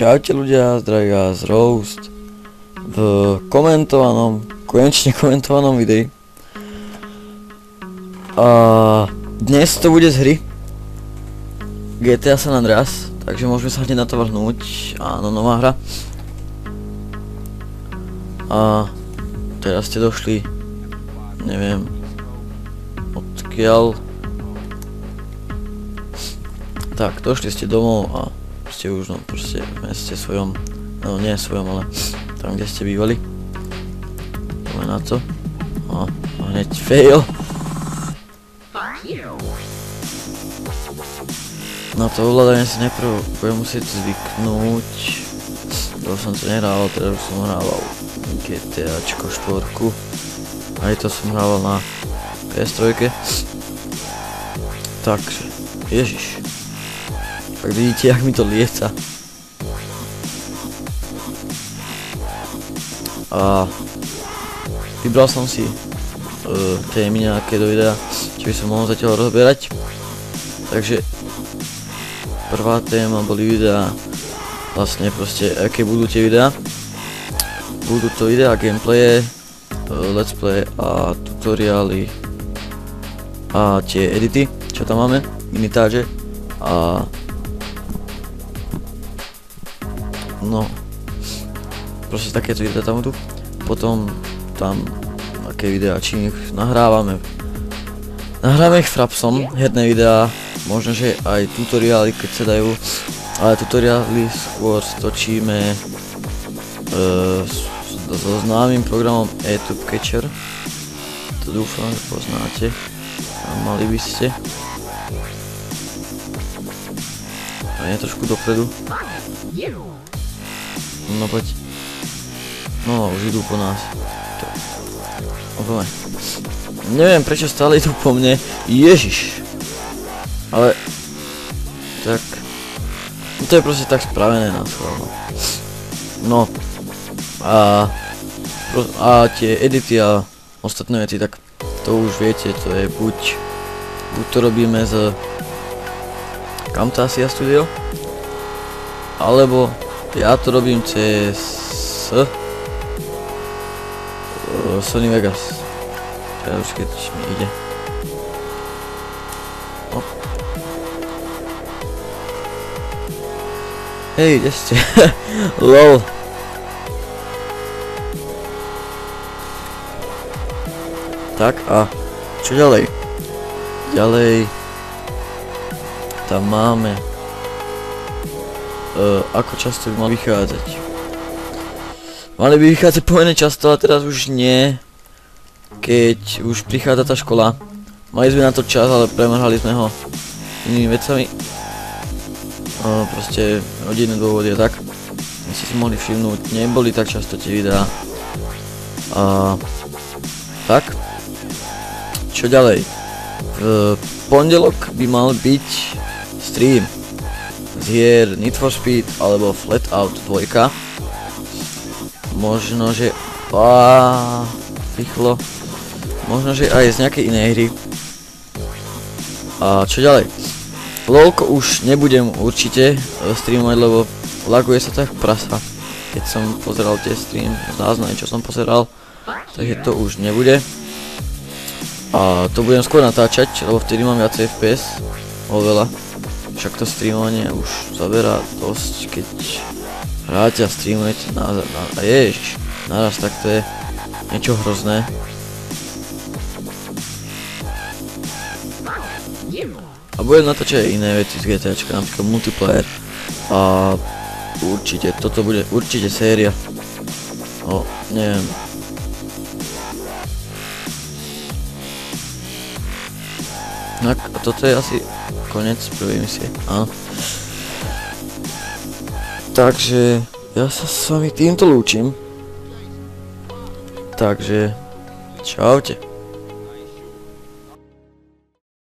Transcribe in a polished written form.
Čaute ľudia, zdraví vás Roast v konečne komentovanom videi. A dnes to bude z hry GTA San Andreas, takže môžeme sa hneď na to vrhnúť. Áno, nová hra. A teraz ste došli, neviem odkiaľ. Tak, došli ste domov a ste už proste v meste svojom, no nie svojom, ale tam, kde ste bývali. Poďme na to. A hneď fail. Na to ovládanie si najprv budem musieť zvyknúť. To som to nehral, teda už som hrával GTAčko 4. Aj to som hrával na PS3. Takže, ježiš. Tak vidíte, jak mi to lieca. A vybral som si témy nejaké do videa, čo by som mohol zatiaľ rozberať. Takže prvá téma boli videá, vlastne proste aké budú tie videá. Budú to videá, gameplaye, let's play a tutoriály a tie edity, čo tam máme, minitáže a no, proste takéto videá tam budú. Potom tam také videá, či ich nahrávame ich frapsom, herné videá, možno že aj tutoriály, keď sa dajú, ale tutoriály skôr stočíme so známym programom YouTube Catcher. To dúfam, že poznáte, a mali by ste. A je trošku dopredu. No poď. No, už idú po nás. Poďme. Neviem prečo stále idú po mne. Ježiš. Ale tak to je proste tak spravené na schválno. No a tie edity a ostatné veci, tak to už viete, to je buď to robíme z Camtasia Studio, alebo ja to robím cez Sony Vegas. Teda už keď mi ide. No. Hej, kde ste? LOL. Tak a čo ďalej? Ďalej tam máme ako často by mal vychádzať. Mali by vychádzať pomerne často, ale teraz už nie. Keď už prichádza tá škola. Mali sme na to čas, ale premrhali sme ho inými vecami. Proste rodinné dôvody a tak. My ste si mohli všimnúť, neboli tak často tie videá. Tak. Čo ďalej? V pondelok by mal byť stream z hier Need for Speed alebo Flatout 2. Možno, že rýchlo. Možno, že aj z nejakej inej hry. A čo ďalej? LOLko už nebudem určite streamovať, lebo laguje sa tak prasa. Keď som pozeral tie stream, záznamy, čo som pozeral. Takže to už nebude. A to budem skôr natáčať, lebo vtedy mám viacej FPS. Oveľa. Však to streamovanie už zaberá dosť, keď hráte a streamujete ježiš, naraz, tak to je niečo hrozné. A budem natáčať aj iné veci z GTAčka, napríklad multiplayer. A určite, toto bude určite séria. No, neviem. No a toto je asi koniec prvej misie, áno. Takže ja sa s vami týmto lúčim. Takže čaute.